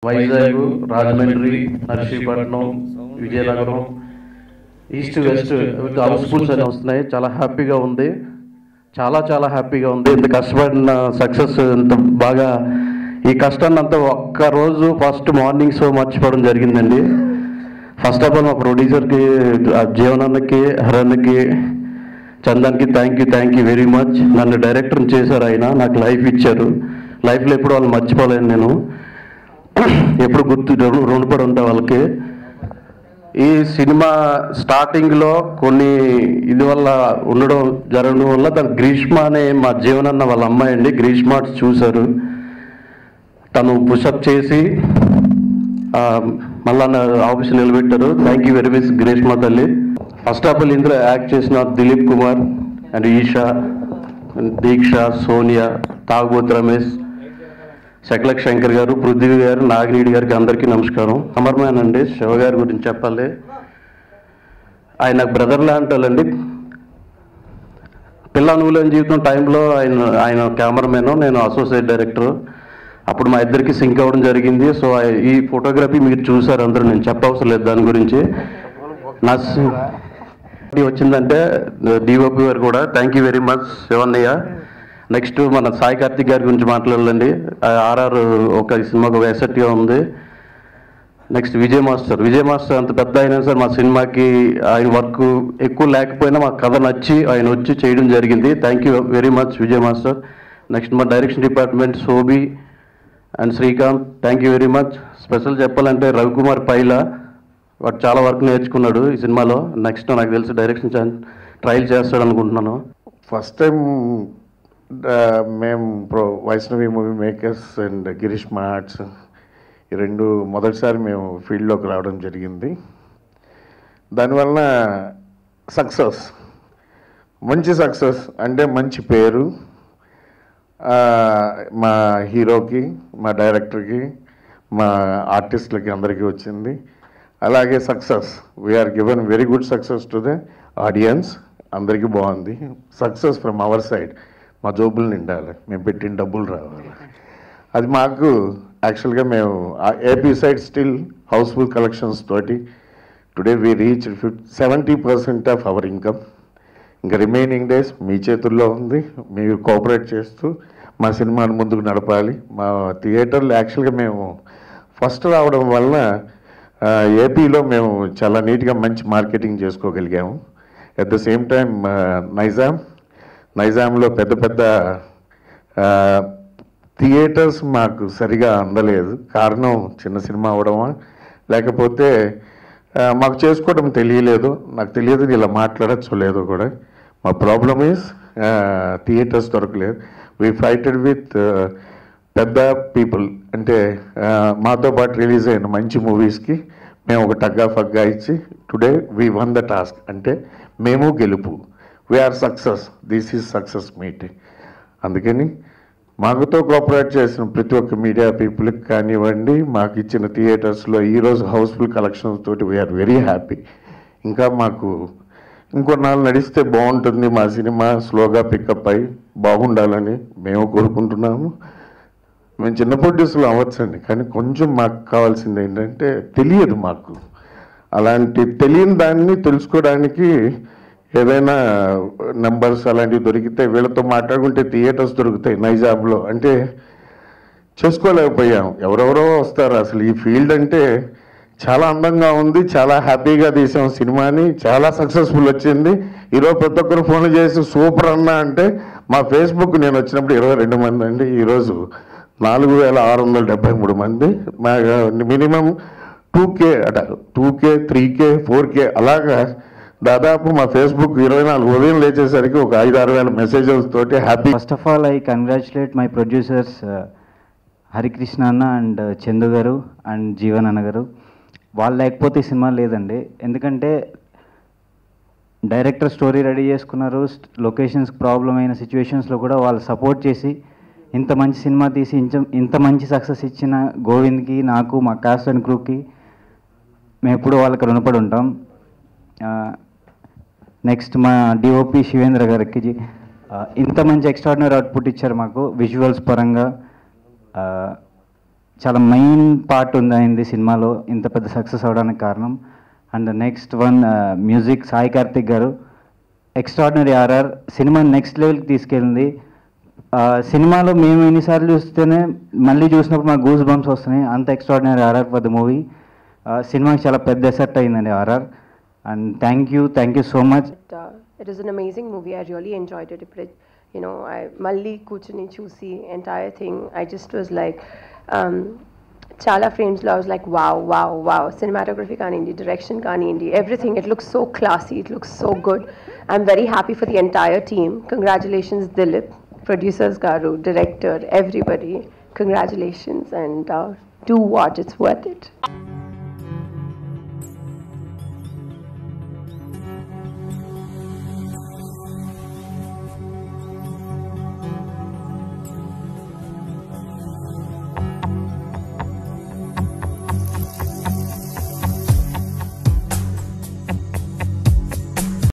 Vizag, Rajahmundry, Narsipatnam, Vizianagaram, east west housefuls అని వస్తున్నాయి. చాలా హ్యాపీగా ఉంది, చాలా హ్యాపీగా ఉంది. ఇంత కష్టపడిన సక్సెస్ ఇంత బాగా ఈ కష్టాన్ని అంతా ఒక్కరోజు ఫస్ట్ మార్నింగ్ షో మర్చిపోవడం జరిగిందండి. ఫస్ట్ ఆఫ్ ఆల్ మా ప్రొడ్యూసర్కి, జీవనన్నకి, హరణ్కి, చందన్కి థ్యాంక్ యూ వెరీ మచ్. నన్ను డైరెక్టర్ని చేశారు, ఆయన నాకు లైఫ్ ఇచ్చారు. లైఫ్లో ఎప్పుడు వాళ్ళు మర్చిపోలేను, నేను ఎప్పుడు రుణపడి ఉంటా వాళ్ళకి. ఈ సినిమా స్టార్టింగ్లో కొన్ని ఇది వల్ల జరగడం వల్ల తను గ్రీష్మ అనే మా జీవనన్న వాళ్ళ అమ్మాయి అండి, గ్రీష్మ చూశారు. తను పుషప్ చేసి మళ్ళా ఆఫీస్ నిలబెట్టారు. Thank you very much Greeshma తల్లి. ఫస్ట్ ఆఫ్ ఆల్ ఇందులో యాక్ట్ చేసిన దిలీప్ కుమార్ అండ్ ఈషా, దీక్ష, సోనియా, తాగుబోతు రమేష్, శకలక్ శంకర్ గారు, పృథ్వీ గారు, నాగిరెడ్డి గారికి అందరికీ నమస్కారం. అమర్మ్యాన్ అండి, శివ గారి గురించి చెప్పాలి. ఆయన నాకు బ్రదర్ లాంటి వాళ్ళండి. పిల్ల అనువులేని జీవితం టైంలో ఆయన కెమెరామెన్, నేను అసోసియేట్ డైరెక్టర్. అప్పుడు మా ఇద్దరికి సింక్ అవ్వడం జరిగింది. సో ఈ ఫోటోగ్రఫీ మీరు చూసారు అందరూ, నేను చెప్పవసరం లేదు దాని గురించి. నా వచ్చిందంటే డిఓపి గారు కూడా థ్యాంక్ యూ వెరీ మచ్ శివన్నయ్య. నెక్స్ట్ మన సాయి కార్తిక్ గారి గురించి మాట్లాడాలండి. ఆర్ఆర్ ఒక సినిమాకు ఒక ఎసెట్గా ఉంది. నెక్స్ట్ విజయ్ మాస్టర్ అంత పెద్ద అయినా సార్ మా సినిమాకి ఆయన వర్క్ ఎక్కువ లేకపోయినా మా కథ నచ్చి ఆయన వచ్చి చేయడం జరిగింది. Thank you very much Vijay master. Next మా direction department Shobhi and Srikanth, thank you very much. Special చెప్పాలంటే రవికుమార్ పైలా, వాడు చాలా వర్క్ నేర్చుకున్నాడు ఈ సినిమాలో. నెక్స్ట్ నాకు తెలిసి డైరెక్షన్ ట్రయల్ చేస్తాడు అనుకుంటున్నాను. ఫస్ట్ టైం మేము Vaishnavi movie makers and Girish arts ఈ రెండు మొదటిసారి మేము ఫీల్డ్లోకి రావడం జరిగింది. దానివల్ల సక్సెస్, మంచి సక్సెస్ అంటే మంచి పేరు మా హీరోకి, మా డైరెక్టర్కి, మా ఆర్టిస్టులకి అందరికీ వచ్చింది. అలాగే success, we are given very good success to the audience. అందరికీ బాగుంది. సక్సెస్ ఫ్రమ్ అవర్ సైడ్, మా జోబులు నిండాలి, మేము పెట్టిన డబ్బులు రావాలి. అది మాకు యాక్చువల్గా మేము AP side still housefull collections తోటి today we reach 70% of our income. ఇంకా రిమైనింగ్ డేస్ మీ చేతుల్లో ఉంది. మీరు కోఆపరేట్ చేస్తూ మా సినిమాను ముందుకు నడపాలి. మా థియేటర్లు యాక్చువల్గా మేము ఫస్ట్ రావడం వలన ఏపీలో మేము చాలా నీట్గా మంచి మార్కెటింగ్ చేసుకోగలిగాము. అట్ ద సేమ్ టైం నైజాంలో పెద్ద థియేటర్స్ మాకు సరిగా అందలేదు. కారణం చిన్న సినిమా అవడమా, లేకపోతే మాకు చేసుకోవడం తెలియలేదు. నాకు తెలియదు ఇలా మాట్లాడచ్చు లేదో కూడా. మా ప్రాబ్లమ్ ఈజ్ థియేటర్స్ దొరకలేదు. వీ ఫైటెడ్ విత్ పెద్ద పీపుల్, అంటే మాతో పాటు రిలీజ్ అయిన మంచి మూవీస్కి మేము ఒక టగ్గా ఇచ్చి today we won the task. అంటే మేము గెలుపు, we are success, this is success meeting. అందుకని మాకుతో కోఆపరేట్ చేసిన ప్రతి ఒక్క మీడియా పీపుల్కి కానివ్వండి, మాకు ఇచ్చిన థియేటర్స్లో ఈరోజు హౌస్ఫుల్ కలెక్షన్స్ తోటి వీఆర్ వెరీ హ్యాపీ. ఇంకా మాకు ఇంకొన్నాళ్ళు నడిస్తే బాగుంటుంది. మా సినిమా స్లోగా పికప్ అయ్యి బాగుండాలని మేము కోరుకుంటున్నాము. మేము చిన్న ప్రొడ్యూసర్లు అవ్వచ్చండి, కానీ కొంచెం మాకు కావాల్సింది ఏంటంటే తెలియదు మాకు. అలాంటి తెలియని దాన్ని తెలుసుకోవడానికి ఏదైనా నెంబర్స్ అలాంటివి దొరికితే వీళ్ళతో మాట్లాడుకుంటే థియేటర్స్ దొరుకుతాయి నైజాంలో. అంటే చేసుకోలేకపోయాం. ఎవరెవరో వస్తారు. అసలు ఈ ఫీల్డ్ అంటే చాలా అందంగా ఉంది, చాలా హ్యాపీగా తీసాం సినిమాని, చాలా సక్సెస్ఫుల్ వచ్చింది. ఈరోజు ప్రతి ఒక్కరు ఫోన్ చేసి సూపర్ అన్నా అంటే మా ఫేస్బుక్ నేను వచ్చినప్పుడు 22 మంది అండి, ఈరోజు 4673 మంది. మా మినిమం 2K అట, 2K 3K 4K అలాగా దాదాపు మా ఫేస్బుక్ 24 ఉదయం లేచేసరికి ఒక 5-6 వేల మెసేజెస్ తోటి happy. First of all I congratulate my producers Harikrishna అన్న అండ్ చందు గారు అండ్ జీవన్ అన్న గారు. వాళ్ళు లేకపోతే ఈ సినిమా లేదండి. ఎందుకంటే డైరెక్టర్ స్టోరీ రెడీ చేసుకున్నారు, లొకేషన్స్ ప్రాబ్లం అయిన సిచ్యువేషన్స్లో కూడా వాళ్ళు సపోర్ట్ చేసి ఇంత మంచి సినిమా తీసి ఇంత మంచి సక్సెస్ ఇచ్చిన గోవింద్కి, నాకు, మా కాస్ట్ అండ్ క్రూకి మేము ఎప్పుడూ వాళ్ళకి రుణపడి ఉంటాం. నెక్స్ట్ మా డిఓపి శివేంద్ర గారికి ఇంత మంచి ఎక్స్ట్రాడినరీ అవుట్పుట్ ఇచ్చారు మాకు విజువల్స్ పరంగా. చాలా మెయిన్ పార్ట్ ఉంది అయింది సినిమాలో ఇంత పెద్ద సక్సెస్ అవడానికి కారణం. And next one music Sai Karthik గారు, ఎక్స్ట్రాడినరీ ఆర్ఆర్ సినిమా నెక్స్ట్ లెవెల్కి తీసుకెళ్ళింది. సినిమాలో మేము ఎన్నిసార్లు చూస్తేనే మళ్ళీ చూసినప్పుడు మాకు గూస్ బంప్స్ వస్తున్నాయి, అంత extraordinary RR for the movie. సినిమాకి చాలా పెద్ద ఎసెట్ అయిందండి RR. And thank you so much. It is an amazing movie. I really enjoyed it. I malli kuchuni chusi entire thing. I just was like, chala frames lo I was like, wow. Cinematography kanindi, direction kanindi, everything. It looks so classy. It looks so good. I'm very happy for the entire team. Congratulations, Dilip, producers garu, director, everybody. Congratulations, and do watch. It's worth it.